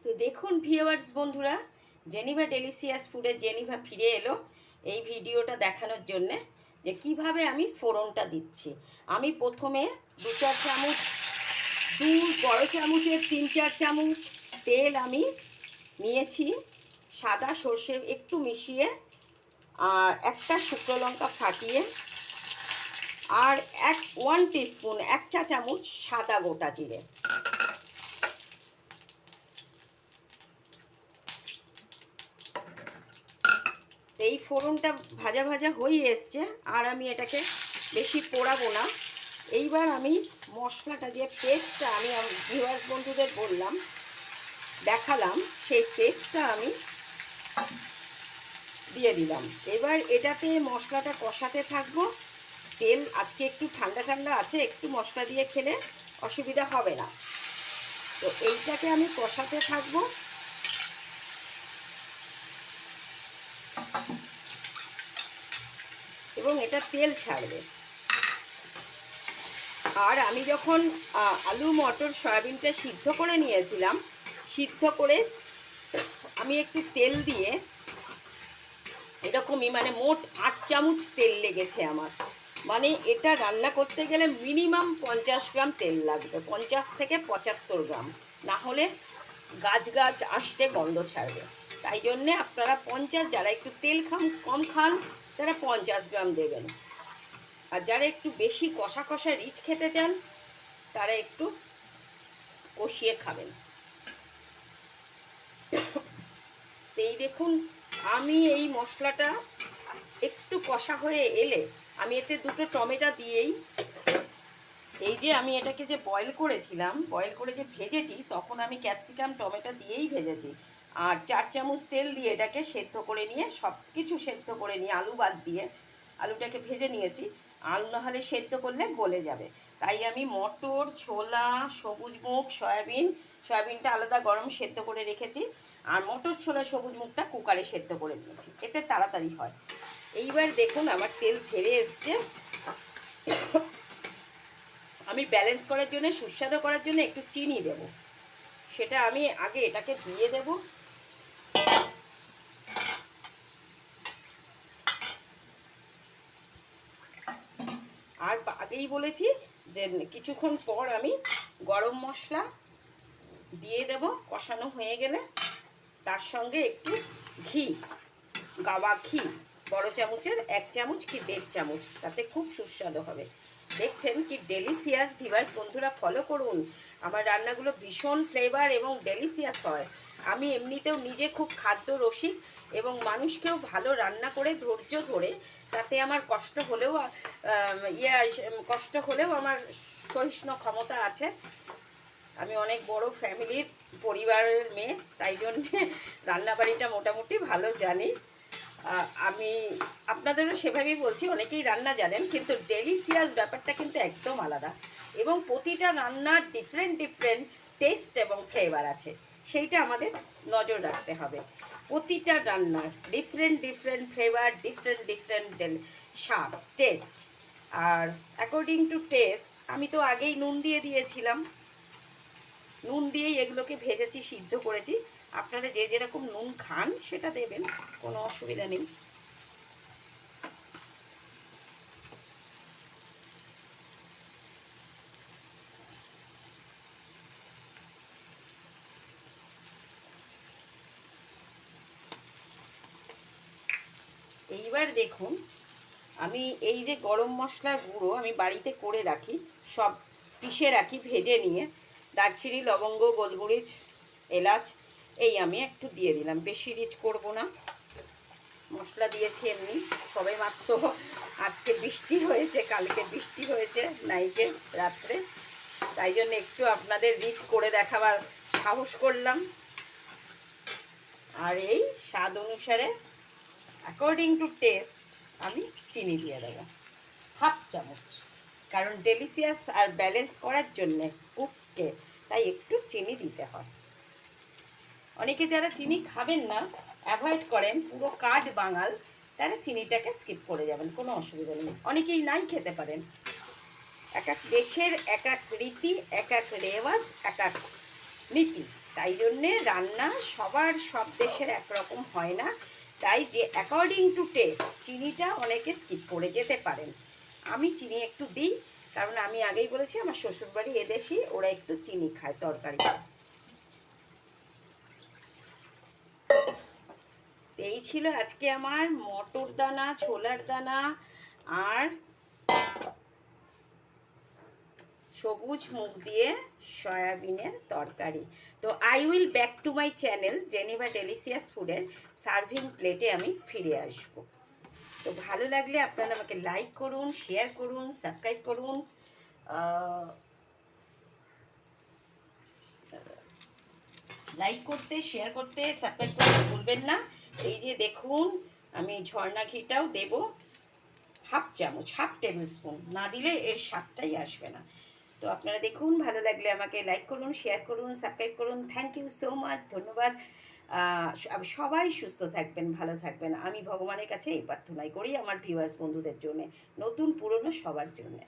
তো দেখুন ভিউয়ার্স বন্ধুরা, জেনিভা ডেলিসিয়াস ফুডের জেনিভা ফিরে এলো এই ভিডিওটা দেখানোর জন্যে যে কিভাবে আমি ফোড়নটা দিচ্ছি। আমি প্রথমে 2-4 চামচ, 2 বড় চামচের 3-4 চামচ তেল আমি নিয়েছি, সাদা সর্ষে একটু মিশিয়ে, আর একটা শুকনো লঙ্কা ফাটিয়ে, আর 1 টিস্পুন 1 চা চামচ সাদা গোটা জিরে। এই ফোড়নটা ভাজা ভাজা হয়ে এসছে, আর আমি এটাকে বেশি পোড়াবো না। এইবার আমি মশলাটা যে পেস্টটা আমি ভিউয়ার্স বন্ধুদের বললাম, দেখালাম, সেই পেস্টটা আমি দিয়ে দিলাম। এবার এটাতে মশলাটা কষাতে থাকবো। তেল আজকে একটু ঠান্ডা ঠান্ডা আছে, একটু মশলা দিয়ে খেলে অসুবিধা হবে না। তো এইটাকে আমি কষাতে থাকবো। এবং এটা তেল ছাড়বে। আর আমি যখন আলু মটর সয়াবিনটা সিদ্ধ করে নিয়েছিলাম, সিদ্ধ করে আমি একটু তেল দিয়ে এরকমই, মানে মোট 8 চামচ তেল লেগেছে আমার। মানে এটা রান্না করতে গেলে মিনিমাম 50 গ্রাম তেল লাগবে, 50 থেকে 75 গ্রাম, না হলে গাছ গাছ আসতে গন্ধ ছাড়বে। তাই জন্যে আপনারা 50, যারা একটু তেল কম খান তারা 50 গ্রাম দেবেন, আর যারা একটু বেশি কষা কষা রিচ খেতে চান তারা একটু কষিয়ে খাবেন। এই দেখুন, আমি এই মশলাটা একটু কষা হয়ে এলে আমি এতে 2টো টমেটো দিয়েই, এই যে আমি এটাকে যে বয়েল করেছিলাম, বয়েল করে যে ভেজেছি, তখন আমি ক্যাপসিকাম টমেটো দিয়েই ভেজেছি। আর 4 চামচ তেল দিয়ে এটাকে সেদ্ধ করে নিয়ে, সব কিছু সেদ্ধ করে নিয়ে, আলু বাদ দিয়ে আলুটাকে ভেজে নিয়েছি। আলু না হলে সেদ্ধ করলে গলে যাবে। তাই আমি মটর, ছোলা, সবুজ মুগ, সয়াবিনটা আলাদা গরম সেদ্ধ করে রেখেছি, আর মটর, ছোলা, সবুজ মুগটা কুকারে সেদ্ধ করে নিয়েছি, এতে তাড়াতাড়ি হয়। এইবার দেখুন আমার তেল ছেড়ে এসছে। আমি ব্যালেন্স করার জন্য, সুস্বাদু করার জন্য একটু চিনি দেব, সেটা আমি আগে এটাকে দিয়ে দেব। আর আগেই বলেছি যে কিছুক্ষণ পর আমি গরম মশলা দিয়ে দেব কষানো হয়ে গেলে, তার সঙ্গে একটু ঘি, গাওয়া ঘি, বড় চামচের 1 চামচ কি 1.5 চামচ, তাতে খুব সুস্বাদু হবে। দেখছেন কি ডেলিসিয়াস। ভিউয়ার্স বন্ধুরা ফলো করুন, আমার রান্নাগুলো ভীষণ ফ্লেভার এবং ডেলিসিয়াস হয়। আমি এমনিতেও নিজে খুব খাদ্য রসিক, এবং মানুষকেও ভালো রান্না করে ধৈর্য ধরে, তাতে আমার কষ্ট হলেও আমার সহিষ্ণু ক্ষমতা আছে। আমি অনেক বড় ফ্যামিলির পরিবারের মেয়ে, তাই জন্যে রান্নাবাড়িটা মোটামুটি ভালো জানি। আমি আপনাদেরও সেভাবেই বলছি, অনেকেই রান্না জানেন, কিন্তু ডেলিসিয়াস ব্যাপারটা কিন্তু একদম আলাদা, এবং প্রতিটা রান্নার ডিফারেন্ট টেস্ট এবং ফ্লেভার আছে, সেইটা আমাদের নজর রাখতে হবে। প্রতিটা রান্নার ডিফারেন্ট ফ্লেভার, ডিফারেন্ট স্বাদ, টেস্ট। আর অ্যাকর্ডিং টু টেস্ট আমি তো আগেই নুন দিয়ে দিয়েছিলাম, নুন দিয়েই এগুলোকে ভেজেছি, সিদ্ধ করেছি। আপনারা যে যেরকম নুন খান সেটা দেবেন, কোনো অসুবিধা নেই। এইবার দেখুন, আমি এই যে গরম মশলার গুঁড়ো আমি বাড়িতে করে রাখি, সব পিষে রাখি ভেজে নিয়ে, দারচিনি, লবঙ্গ, গোলমরিচ, এলাচ, এই আমি একটু দিয়ে দিলাম, বেশি রিচ করব না। মশলা দিয়েছি এমনি, সবে মাত্র আজকে বৃষ্টি হয়েছে, কালকে বৃষ্টি হয়েছে নাইটে, রাত্রে, তাই জন্য একটু আপনাদের রিচ করে দেখাবার সাহস করলাম। আর এই স্বাদ অনুসারে অ্যাকর্ডিং টু টেস্ট আমি চিনি দিয়ে দেবো 1/2 চামচ, কারণ ডেলিসিয়াস আর ব্যালেন্স করার জন্যে কুককে তাই একটু চিনি দিতে হয়। অনেকে যারা চিনি খাবেন না, অ্যাভয়েড করেন, পুরো কাঠ বাঙাল, তারা চিনিটাকে স্কিপ করে যাবেন, কোনো অসুবিধা নেই। অনেকেই নাই খেতে পারেন। এক এক দেশের এক এক রীতি, এক এক রেওয়াজ, এক এক নীতি। তাই জন্যে রান্না সবার সব দেশের একরকম হয় না, তাই যে অ্যাকর্ডিং টু টেস্ট চিনিটা অনেকে স্কিপ করে যেতে পারেন। আমি চিনি একটু দিই, কারণ আমি আগেই বলেছি আমার শ্বশুরবাড়ি এদেশি, ওরা একটু চিনি খায় তরকারিতে। এই ছিল আজকে আমার মটর দানা, ছোলার দানা আর সবুজ মুগ দিয়ে সয়াবিনের তরকারি। তো I will back to my channel Geneva delicious ফুডের সার্ভিং প্লেটে আমি ফিরে আসব। তো ভালো লাগলে আপনারা আমাকে লাইক করুন, শেয়ার করুন, সাবস্ক্রাইব করুন। লাইক করতে, শেয়ার করতে, সাবস্ক্রাইব করতে ভুলবেন না। এই যে দেখুন, আমি ঝর্ণা ঘিটাও দেব হাফ চামচ, হাফ টেবিল স্পুন, না দিলে এর স্বাদটাই আসবে না। তো আপনারা দেখুন, ভালো লাগলে আমাকে লাইক করুন, শেয়ার করুন, সাবস্ক্রাইব করুন। থ্যাংক ইউ সো মাচ, ধন্যবাদ। সবাই সুস্থ থাকবেন, ভালো থাকবেন, আমি ভগবানের কাছে এই প্রার্থনাই করি আমার ভিউয়ার্স বন্ধুদের জন্যে, নতুন পুরনো সবার জন্যে।